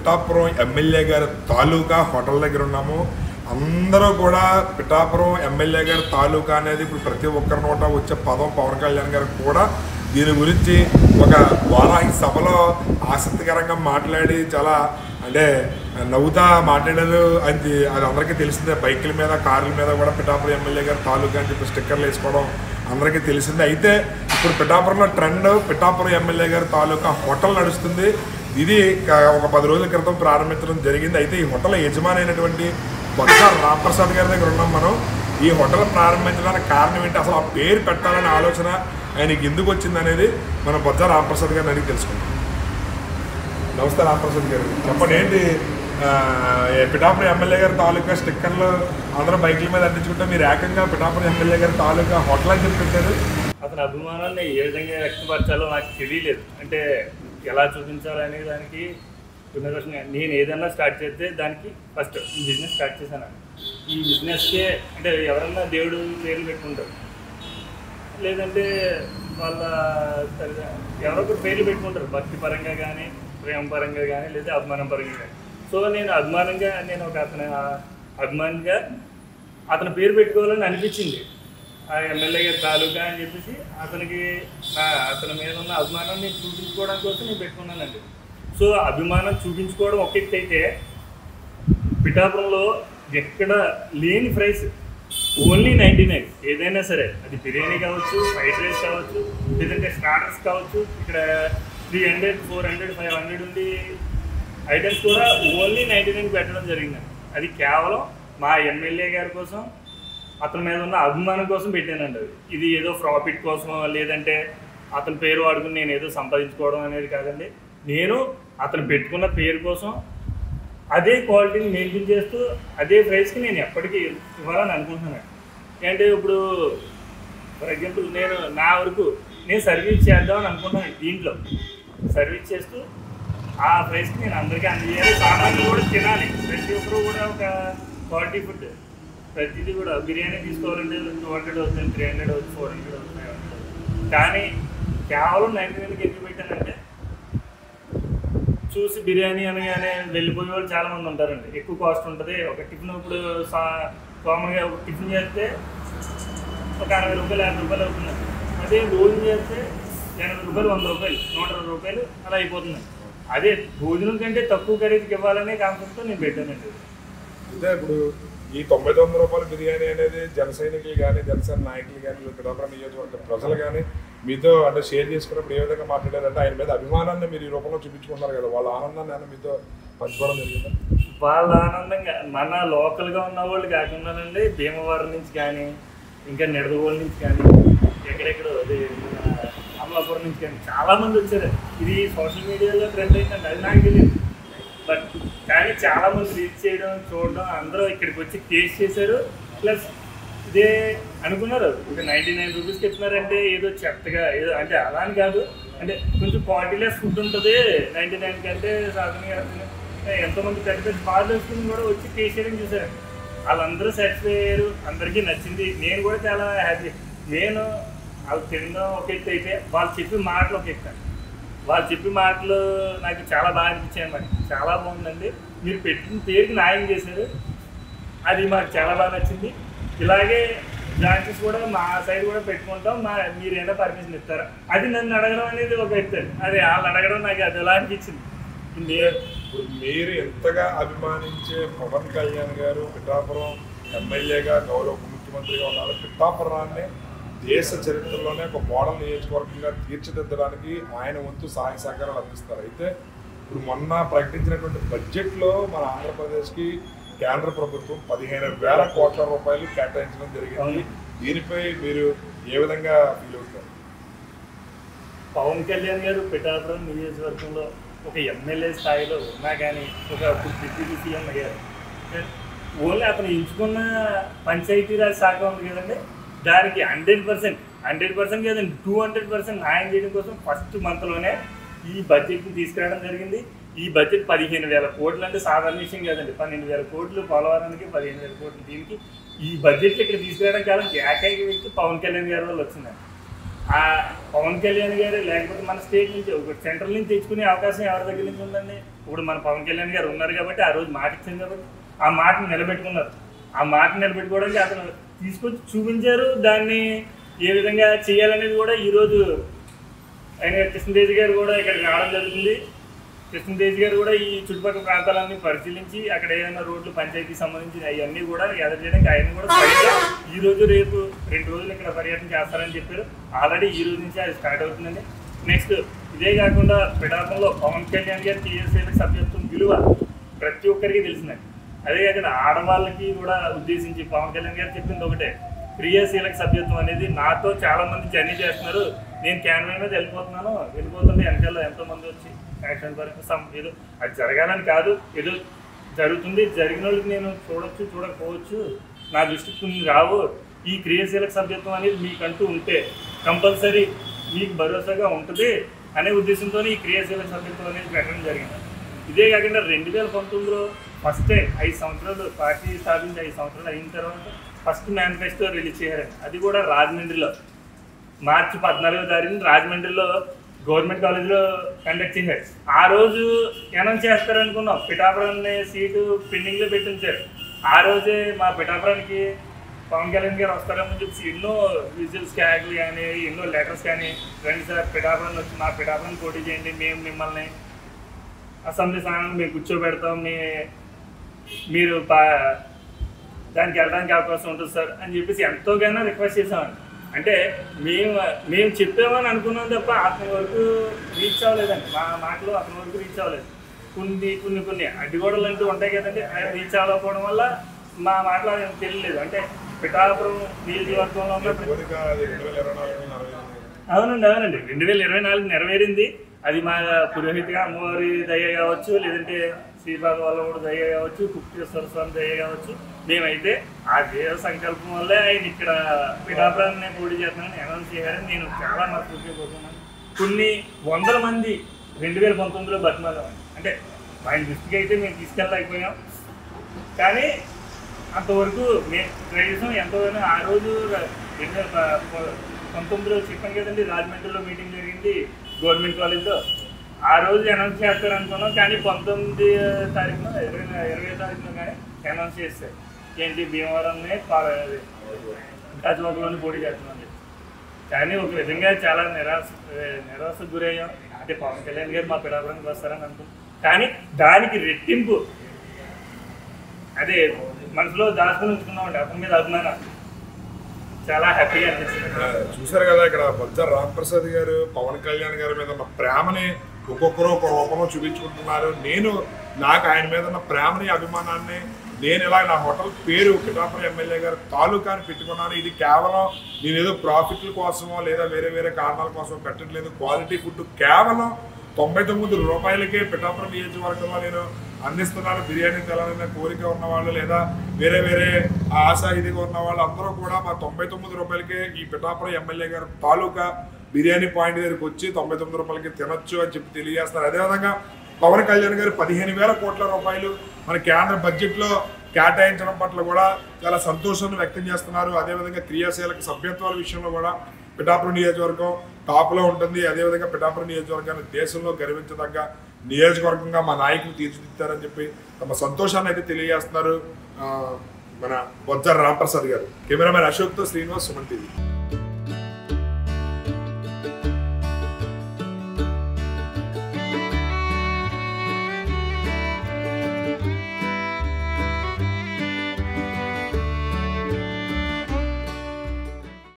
Pithapuram MLA గారి తాలూకా hotel దగ్గర ఉన్నాము. అందరూ కూడా పిఠాపురం ఎమ్మెల్యే గారి తాలూకా అనేది ఇప్పుడు ప్రతి ఒక్కరి నోట వచ్చే పదం పవన్ కళ్యాణ్ గారికి కూడా దీని గురించి ఒక వారాహి సభలో ఆసక్తికరంగా మాట్లాడి చాలా అంటే నవ్వుతా మాట్లాడారు. అది అందరికీ తెలిసిందే. బైకుల మీద కార్ల మీద కూడా పిఠాపురం ఎమ్మెల్యే గారి తాలూకా అని చెప్పి స్టిక్కర్లు వేసుకోవడం అందరికీ తెలిసిందే. అయితే ఇప్పుడు పిఠాపురంలో ట్రెండ్ పిఠాపురం ఎమ్మెల్యే గారి తాలూకా హోటల్ నడుస్తుంది. ఇది ఒక 10 రోజుల క్రితం ప్రారంభించడం జరిగింది. అయితే ఈ హోటల్ యజమాని అయినటువంటి బొత్స రాంప్రసాద్ గారి దగ్గర ఉన్నాం మనం. ఈ హోటల్ ప్రారంభించడానికి కారణం ఏంటి, అసలు ఆ పేరు పెట్టాలనే ఆలోచన ఆయనకి ఎందుకు వచ్చింది అనేది మనం బొత్స రాంప్రసాద్ గారిని అడిగి తెలుసుకుంటాం. నమస్తే రాంప్రసాద్ గారు, చెప్పండి ఏంటి పిఠాపురం ఎమ్మెల్యే గారి తాలూకా స్టిక్కర్లు అందరూ బైకుల మీద అందించుకుంటే మీరు ఏకంగా పిఠాపురం ఎమ్మెల్యే గారి తాలూకా హోటల్ అని చెప్పి పెట్టారు? అతని అభిమానాన్ని ఏ విధంగా వ్యక్తపరచాలో నాకు తెలియలేదు. అంటే ఎలా చూపించాలనే దానికి నేను ఏదైనా స్టార్ట్ చేస్తే దానికి ఫస్ట్ ఈ బిజినెస్ స్టార్ట్ చేశాను. ఈ బిజినెస్కే అంటే ఎవరన్నా దేవుడు పేర్లు పెట్టుకుంటారు, లేదంటే వాళ్ళ ఎవరో ఒకరు పేర్లు పెట్టుకుంటారు, భక్తి పరంగా కానీ ప్రేమ పరంగా కానీ లేదా అభిమానం పరంగా కానీ. సో నేను ఒక అభిమానిగా అతని పేరు పెట్టుకోవాలని అనిపించింది. ఆ ఎమ్మెల్యే గారి తాలూకా అని చెప్పేసి అతని మీద ఉన్న అభిమానం నేను చూపించుకోవడం కోసం నేను పెట్టుకున్నానండి. సో అభిమానం చూపించుకోవడం ఒక ఎత్తు అయితే, పిఠాపురంలో ఎక్కడ లేని ప్రైస్ ఓన్లీ 99. ఏదైనా సరే అది బిర్యానీ కావచ్చు, ఫ్రైడ్ రైస్ కావచ్చు, లేదంటే స్టార్టర్స్ కావచ్చు. ఇక్కడ 300, 400, 500 ఉండి ఐటమ్స్ కూడా ఓన్లీ 99 పెట్టడం జరిగిందండి. అది కేవలం మా ఎమ్మెల్యే గారి కోసం, అతని మీద ఉన్న అభిమానం కోసం పెట్టానండి. అది ఇది ఏదో ప్రాఫిట్ కోసం లేదంటే అతని పేరు వాడుకుని నేను ఏదో సంపాదించుకోవడం అనేది కాదండి. నేను అతను పెట్టుకున్న పేరు కోసం అదే క్వాలిటీని మెయింటైన్ చేస్తూ అదే ప్రైస్కి నేను ఎప్పటికీ ఇవ్వాలని అనుకుంటున్నాను. అంటే ఇప్పుడు ఫర్ ఎగ్జాంపుల్ నా వరకు నేను సర్వీస్ చేద్దామని అనుకుంటున్నాను. దీంట్లో సర్వీస్ చేస్తూ ఆ ప్రైస్కి నేను అందరికీ అందజేయాలి. సామాన్యులు కూడా తినాలి. ప్రతి ఒక్కరు కూడా ఒక క్వాలిటీ ఫుడ్ ప్రతిదీ కూడా బిర్యానీ తీసుకోవాలంటే 200 అవుతుంది, 300 అవుతుంది, 400 అవుతుంది, 500 అవుతుంది. కానీ కేవలం 99కి ఎందుకు పెట్టానంటే, చూసి బిర్యానీ అనగానే వెళ్ళిపోయే వాళ్ళు చాలామంది ఉంటారండి. ఎక్కువ కాస్ట్ ఉంటుంది. ఒక టిఫిన్ ఇప్పుడు కామన్గా ఒక టిఫిన్ చేస్తే ఒక 60 రూపాయలు 50 రూపాయలు అవుతుంది. అదే భోజనం చేస్తే 80 రూపాయలు 100 రూపాయలు 120 రూపాయలు అలా అయిపోతుంది. అదే భోజనం కంటే తక్కువ ఖరీదుకి ఇవ్వాలనే కాన్సెప్ట్తో నేను పెట్టానండి. అంటే ఇప్పుడు ఈ 99 రూపాయల బిర్యానీ అనేది జన సైనికులు కానీ జనసేన నాయకులు కానీ పిఠాపురం నియోజకవర్గ ప్రజలు కానీ మీతో అంటే షేర్ చేసుకున్నప్పుడు ఏ విధంగా మాట్లాడారంటే ఆయన మీద అభిమానాన్ని మీరు ఈ రూపంలో చూపించుకుంటున్నారు కదా, వాళ్ళ ఆనందాన్ని ఆయన మీతో పంచుకోవడం జరిగిందా? వాళ్ళ ఆనందంగా మన లోకల్గా ఉన్న వాళ్ళు కాకుండానండి, భీమవరం నుంచి కానీ ఇంకా నిడదవోలు నుంచి కానీ ఎక్కడెక్కడో అదే అమలాపురం నుంచి కానీ చాలామంది వచ్చారు. ఇది సోషల్ మీడియాలో ట్రెండ్ అయిందండి, అది నాకు తెలియదు. బట్ కానీ చాలామంది రీచ్ చేయడం చూడడం అందరూ ఇక్కడికి వచ్చి టేస్ట్ చేశారు. ప్లస్ ఇదే అనుకున్నారు, ఇంకా 99 రూపీస్కి ఇస్తున్నారంటే ఏదో చెత్తగా ఏదో అంటే అలా అని కాదు, అంటే కొంచెం క్వాలిటీలెస్ ఫుడ్ ఉంటుంది 99 కంటే. సాధారణంగా ఎంతోమంది పెద్ద పెద్ద పార్లర్స్ కూడా వచ్చి టేస్ట్ చేయడం చూసారు. వాళ్ళందరూ సాటిస్ఫై అయ్యారు, అందరికీ నచ్చింది. నేను కూడా చాలా హ్యాపీ. నేను వాళ్ళు తినడం ఒక ఎత్తు అయితే వాళ్ళు చెప్పే మాటలు ఒక ఎత్తాను. వాళ్ళు చెప్పే మాటలు నాకు చాలా బాగా అనిపించాయి అన్నమాట. చాలా బాగుందండి, మీరు పెట్టిన పేరుకి న్యాయం చేశారు, అది మాకు చాలా బాగా నచ్చింది. ఇలాగే బ్రాంచెస్ కూడా మా సైడ్ కూడా పెట్టుకుంటాం, మీరు ఏదైనా పర్మిషన్ ఇస్తారా అది నన్ను అడగడం అనేది ఒక ఎత్తారు. అది వాళ్ళు అడగడం నాకు అది ఎలా అనిపించింది. ఇప్పుడు మీరు ఎంతగా అభిమానించే పవన్ కళ్యాణ్ గారు పిఠాపురం ఎమ్మెల్యేగా గౌరవ ఉప ముఖ్యమంత్రిగా ఉన్నారు. పిఠాపురాన్ని దేశ చరిత్రలోనే ఒక మోడల్ నియోజకవర్గంగా తీర్చిదిద్దడానికి ఆయన వంతు సహాయ సహకారాలు అందిస్తారు. అయితే ఇప్పుడు మొన్న ప్రకటించినటువంటి బడ్జెట్లో మన ఆంధ్రప్రదేశ్కి కేంద్ర ప్రభుత్వం 15,000 కోట్ల రూపాయలు కేటాయించడం జరిగింది. దీనిపై మీరు ఏ విధంగా ఫీల్ అవుతారు? పవన్ కళ్యాణ్ గారు పిఠాపురం నియోజకవర్గంలో ఒక ఎమ్మెల్యే స్థాయిలో ఉన్నా కానీ ఒక డిప్యూటీ సీఎం అయ్యారు. ఓన్లీ అతను ఎంచుకున్న పంచాయతీరాజ్ శాఖ ఉంది కదండి, దానికి 100% కదండి 200% న్యాయం చేయడం కోసం ఫస్ట్ మంత్లోనే ఈ బడ్జెట్ని తీసుకురావడం జరిగింది. ఈ బడ్జెట్ 15,000 కోట్లు అంటే సాధారణ విషయం కాదండి. 12,000 కోట్లు పోలవరానికి, 15,000 కోట్లు దీనికి. ఈ బడ్జెట్ ఇక్కడ తీసుకురావడం కాలం ఏకైక వ్యక్తి పవన్ కళ్యాణ్ గారి వల్ల వచ్చిందండి. ఆ పవన్ కళ్యాణ్ గారు లేకపోతే మన స్టేట్ నుంచి ఒక సెంట్రల్ నుంచి తెచ్చుకునే అవకాశం ఎవరి దగ్గర నుంచి ఉందండి? ఇప్పుడు మన పవన్ కళ్యాణ్ గారు ఉన్నారు కాబట్టి ఆ రోజు మాట ఇచ్చింది కాబట్టి ఆ మాటను నిలబెట్టుకున్నారు. ఆ మాట నిలబెట్టుకోవడానికి అతను తీసుకొచ్చి చూపించారు. దాన్ని ఏ విధంగా చేయాలనేది కూడా ఈరోజు ఆయన కృష్ణతేజ్ గారు కూడా ఇక్కడికి రావడం జరుగుతుంది. కృష్ణతేజ్ గారు కూడా ఈ చుట్టుపక్కల ప్రాంతాలన్నీ పరిశీలించి అక్కడ ఏదైనా రోడ్లు పంచాయతీకి సంబంధించి అవన్నీ కూడా ఎదురు చేయడానికి ఆయన కూడా స్వయంగా ఈ రోజు రేపు 2 రోజులు ఇక్కడ పర్యటన చేస్తారని చెప్పారు. ఆల్రెడీ ఈ రోజు నుంచి అది స్టార్ట్ అవుతుందండి. నెక్స్ట్ ఇదే కాకుండా పిఠాపురంలో పవన్ కళ్యాణ్ గారి క్రియాశీలక సభ్యత్వం విలువ ప్రతి ఒక్కరికి తెలిసిందండి. అదే కాకుండా ఆడవాళ్ళకి కూడా ఉద్దేశించి పవన్ కళ్యాణ్ గారు చెప్పింది ఒకటే, క్రియాశీలక సభ్యత్వం అనేది నాతో చాలా మంది జర్నీ చేస్తున్నారు, నేను క్యాన్వే మీద వెళ్ళిపోతుంటే వెనకాల ఎంతోమంది వచ్చి యాక్షన్ వరకు ఏదో అది జరగాలని కాదు, ఏదో జరుగుతుంది, జరిగిన వాళ్ళకి నేను చూడొచ్చు చూడకపోవచ్చు, నా దృష్టికి కొన్ని రావు. ఈ క్రియాశీలక సభ్యత్వం అనేది మీకంటూ ఉంటే కంపల్సరీ మీకు భరోసాగా ఉంటుంది అనే ఉద్దేశంతో ఈ క్రియాశీలక సభ్యత్వం అనేది పెట్టడం జరిగింది. ఇదే కాకుండా 2019లో ఫస్ట్ టైం 5 సంవత్సరాలు పార్టీ స్థాపించి 5 సంవత్సరాలు అయిన తర్వాత ఫస్ట్ మేనిఫెస్టో రిలీజ్ చేయారండి. అది కూడా రాజమండ్రిలో మార్చి 14వ తారీఖున రాజమండ్రిలో గవర్నమెంట్ కాలేజ్లో కండక్ట్ చేశారు. ఆ రోజు అనౌన్స్ చేస్తారనుకున్నాం, పిఠాపురం సీటు పెండింగ్లో పెట్టించారు. ఆ రోజే మా పిఠాపురానికి పవన్ కళ్యాణ్ గారు వస్తారని చెప్పి ఎన్నో విజిల్స్ క్యాగ్లు కానీ ఎన్నో లెటర్స్ కానీ, రండి సార్ పిఠాపురం వచ్చి మా పిఠాపురం పోటీ చేయండి, మేము మిమ్మల్ని అసెంబ్లీ స్థానాన్ని మేము కూర్చోబెడతాం, మీరు దానికి వెళ్ళడానికి అవకాశం ఉంటుంది సార్ అని చెప్పేసి ఎంతోగానో రిక్వెస్ట్ చేసామండి. అంటే మేము చెప్పామని అనుకున్నాం తప్ప అతని వరకు రీచ్ అవ్వలేదండి. మా మాటలు అతని వరకు రీచ్ అవ్వలేదు. కొన్ని అడ్డుగోడలు అంటూ ఉంటాయి కదండి, రీచ్ అవ్వకపోవడం వల్ల మా మాటలు అది తెలియలేదు. అంటే పిఠాపురం నియోజకవర్గంలో అవునండి 2024 నెరవేరింది. అది మా పురోహితిగా అమ్మవారి దయ కావచ్చు, లేదంటే శ్రీపాద వల్ల కూడా దయ కావచ్చు, కుక్కేశ్వర స్వామి దయ కావచ్చు. మేమైతే ఆ దేవ సంకల్పం వల్లే ఆయన ఇక్కడ పిఠాపురాన్ని పోటీ చేస్తున్నానని అనౌన్స్ చేయాలని నేను చాలా మర్చిపోతున్నాను. కొన్ని వందల మంది 2019లో బతిమాలం. అంటే ఆయన దృష్టికి అయితే మేము తీసుకెళ్ళలేకపోయాం, కానీ అంతవరకు మేము ట్రై చేసాం. ఎంతోగానో ఆ రోజు 2019లో చెప్పాను కదండి, రాజమండ్రిలో మీటింగ్ జరిగింది గవర్నమెంట్ కాలేజ్లో. ఆ రోజు అనౌన్స్ చేస్తారు అనుకున్నాం, కానీ 19వ తారీఖున 20వ తారీఖున కానీ అనౌన్స్ చేస్తారు ఏంటి భీమవరంని గాజువాకలోని పోటీ చేస్తున్నాం. కానీ ఒక విధంగా చాలా నిరాశకు గురయ్యాం. అంటే పవన్ కళ్యాణ్ గారు మా పిఠాపురానికి వస్తారని అనుకున్నాం, కానీ దానికి రెట్టింపు అదే మనసులో దాచుకుని ఉంచుకున్నామండి. అతని మీద అభిమానం చాలా హ్యాపీగా అనిపిస్తుంది. చూసారు కదా, ఇక్కడ బొజ్జ రాంప్రసాద్ గారు పవన్ కళ్యాణ్ గారి మీద ఉన్న ప్రేమని ఒక్కొక్కరు ఒక రూపంలో చూపించుకుంటున్నారు. నాకు ఆయన మీద ఉన్న ప్రేమని అభిమానాన్ని నేను ఇలా నా హోటల్ పేరు పిఠాపురం ఎమ్మెల్యే గారు తాలూకా అని పెట్టుకున్నాను. ఇది కేవలం నేను ఏదో ప్రాఫిట్ల కోసమో లేదా వేరే కారణాల కోసం పెట్టట్లేదు. క్వాలిటీ ఫుడ్ కేవలం 99 రూపాయలకే పిఠాపురం నియోజకవర్గంలో నేను అందిస్తున్నాను. బిర్యానీ తెలాలనే కోరిక ఉన్నవాళ్ళు లేదా వేరే ఆశ ఇదిగా ఉన్న వాళ్ళు అందరూ కూడా మా 99 రూపాయలకే ఈ పిఠాపురం ఎమ్మెల్యే గారు తాలూకా బిర్యానీ పాయింట్ దగ్గరికి వచ్చి 99 రూపాయలకి తినొచ్చు అని చెప్పి తెలియజేస్తున్నారు. అదేవిధంగా పవన్ కళ్యాణ్ గారు 15,000 కోట్ల రూపాయలు మన కేంద్ర బడ్జెట్లో కేటాయించడం పట్ల కూడా చాలా సంతోషాన్ని వ్యక్తం చేస్తున్నారు. అదేవిధంగా క్రియాశీలక సభ్యత్వాల విషయంలో కూడా పిఠాపురం నియోజకవర్గం టాప్లో ఉంటుంది. అదేవిధంగా పిఠాపురం నియోజకవర్గాన్ని దేశంలో గర్వించదగ్గ నియోజకవర్గంగా మా నాయకులు తీర్చిదిద్దారని చెప్పి తమ సంతోషాన్ని అయితే తెలియజేస్తున్నారు మన బొజ్జ రాంప్రసాద్ గారు. కెమెరామెన్ అశోక్తో శ్రీనివాస్, సుమన్ టీవీ.